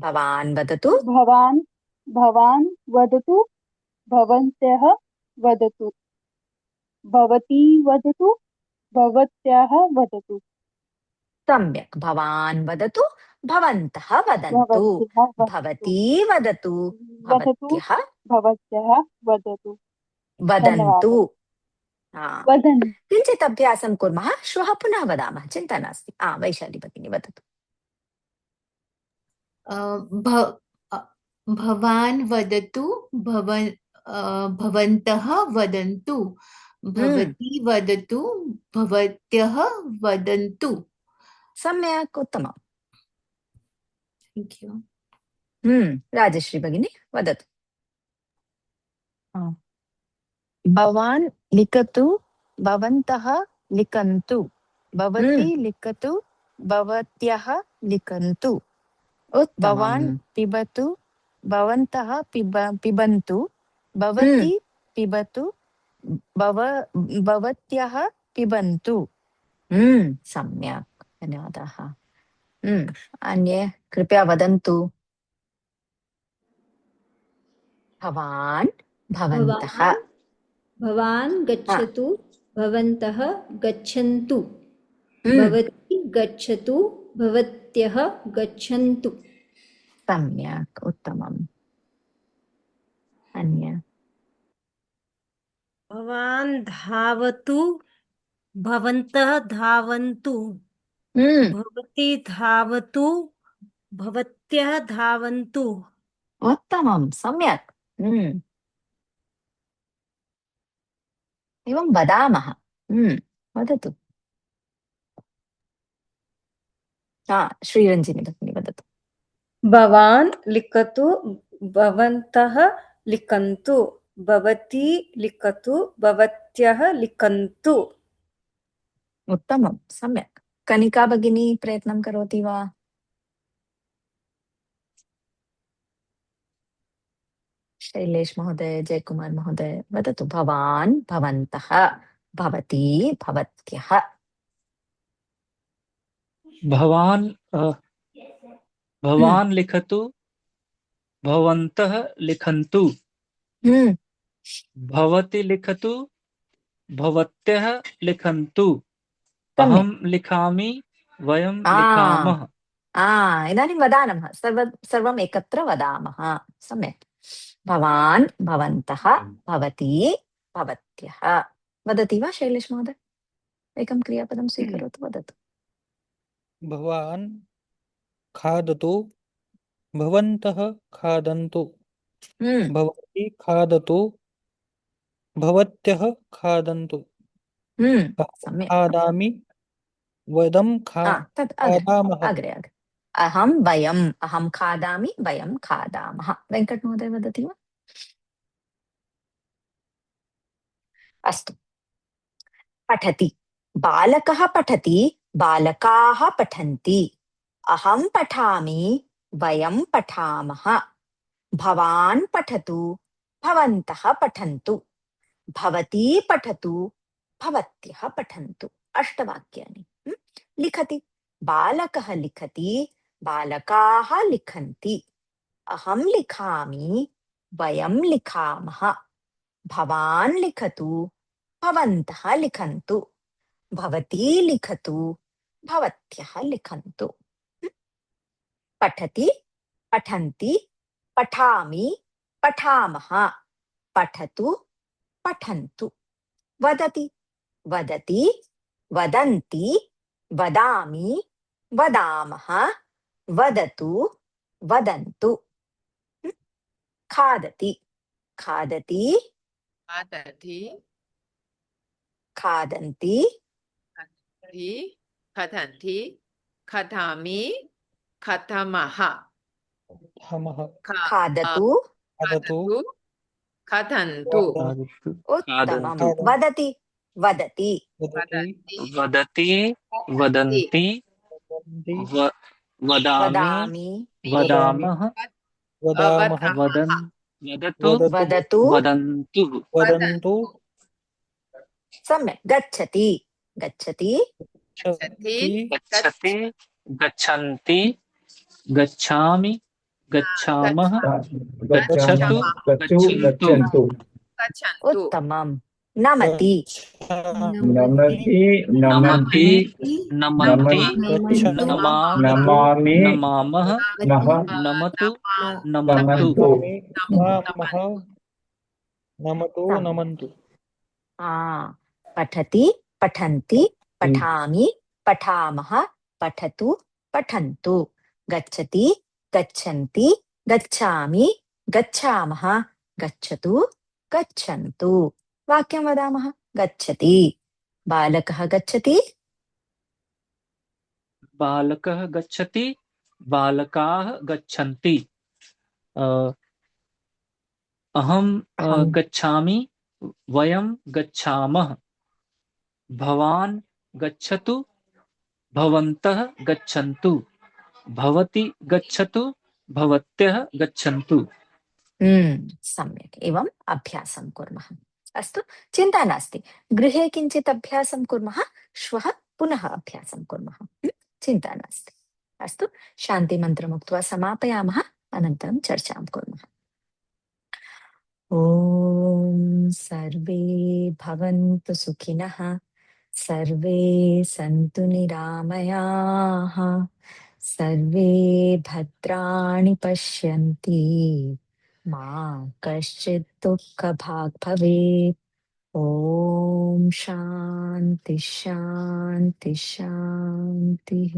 भवान् वदतु भवान् भवान् वदतु भवन्त्यः वदतु भवती वदतु भवत्याः वदतु सम्यक् भवान् वदतु भवन्तः वदन्तु भवती वदतु भवत्यः भवत्याः वदतु वदन्तु वदन्तु किञ्चित् अभ्यासं कुर्मः श्वः पुनः वदामः चिन्ता नास्ति वैशाली भगिनी वदतु भवान् वदतु भवन्तः वदन्तु भवती वदतु भवत्यः वदन्तु सम्यक् उत्तमम् थैंक यू राजश्री भगिनी वदतु भवान् लिखतु भवन्तः लिखन्तु भवती लिखतु भवत्यः लिखन्तु भवान् पिबतु भवन्तः पिबन्तु भवती पिबतु भवत्यः पिबन्तु सम्यक् धन्यवादाः अन्ये कृपया वदन्तु भवान् भवन्तः भवान् गच्छतु भवन्तः गच्छन्तु भवती गच्छतु भवत्यः गच्छन्तु सम्यक् उत्तमम् अन्य भवान् धावतु भवन्तः धावन्तु भवती धावतु भवत्यः धावन्तु उत्तमं सम्यक् एवं वदामः वदतु श्रीरञ्जिनी भगिनी वदतु भवान् लिखतु भवन्तः लिखन्तु भवती लिखतु भवत्यः लिखन्तु उत्तमं सम्यक् कनिका भगिनी प्रयत्नं करोति वा शैलेश महोदय जयकुमार महोदय वदतु भवान् भवन्तः भवती भवत्यः भवान् लिखतु भवन्तः लिखन्तु भवती लिखतु भवत्यः लिखन्तु अहं लिखामि वयं लिखामः इदानीं वदामः सर्वम् एकत्र वदामः सम्यक् भवान् भवन्तः भवती भवत्यः वदति वा शैलेश महोदय एकं क्रियापदं स्वीकरोतु वदतु भवान् खादतु भवन्तः खादन्तु भवती खादतु भवत्यः खादन्तु खादामि वयं खादामः अहं खादामि वयं खादामः वेङ्कट महोदय वदति वा अस्तु पठति बालकः पठति बालकाः पठन्ति अहं पठामि वयं पठामः भवान् पठतु भवन्तः पठन्तु भवती पठतु भवत्यः पठन्तु। अष्टवाक्यानि। लिखति। बालकः लिखति, बालकाः लिखन्ति। अहं लिखामि, वयं लिखामः। भवान् लिखतु, भवन्तः लिखन्तु। भवती लिखतु, भवत्यः लिखन्तु। पठति, पठन्ति, पठामि, पठामः। पठतु, पठन्तु। वदति, वदति, वदन्ति, वदामि, वदामः। वदतु, वदन्तु। खादति, खादति, खादति, खादन्ति, खादति, खादन्ति, खादामि, खादामः। हमः खादतु, खादतु खादन्तु, उत्तमम्। वदति, वदति, वदति वदन्ति वदामि वदामि, वदामः वदामः वदतु वदतु, वदन्तु वदन्तु सम्यक्। गच्छति, गच्छति, गच्छति गच्छन्ति गच्छामि गच्छामः गच्छतु गच्छन्तु उत्तमम्। नमति, नमति, नमन्ति, नमन्ति नमामि, नमामः नः, नमतु नमन्तु। नमामः नमतु नमन्तु पठति, पठन्ति, पठामि, पठामः। पठतु, पठन्तु। गच्छति, गच्छन्ति, गच्छामि, गच्छामः। गच्छतु, गच्छन्तु। वाक्यं वदामः। गच्छति, बालकः गच्छति, बालकः गच्छति बालकाः गच्छन्ति अहं गच्छामि वयं गच्छामः भवान् गच्छतु भवन्तः गच्छन्तु भवती गच्छतु भवत्यः गच्छन्तु। सम्यक्। एवम् अभ्यासं कुर्मः। अस्तु, चिन्ता नास्ति। गृहे किञ्चित् अभ्यासं कुर्मः, श्वः पुनः अभ्यासं कुर्मः। चिन्ता नास्ति। अस्तु, शान्तिमन्त्रमुक्त्वा समापयामः, अनन्तरं चर्चां कुर्मः। ॐ सर्वे भवन्तु सुखिनः, सर्वे सन्तु निरामयाः, सर्वे भद्राणि पश्यन्ति, मा कश्चित् दुःखभाग् भवेत्। ॐ शान्ति शान्ति शान्तिः।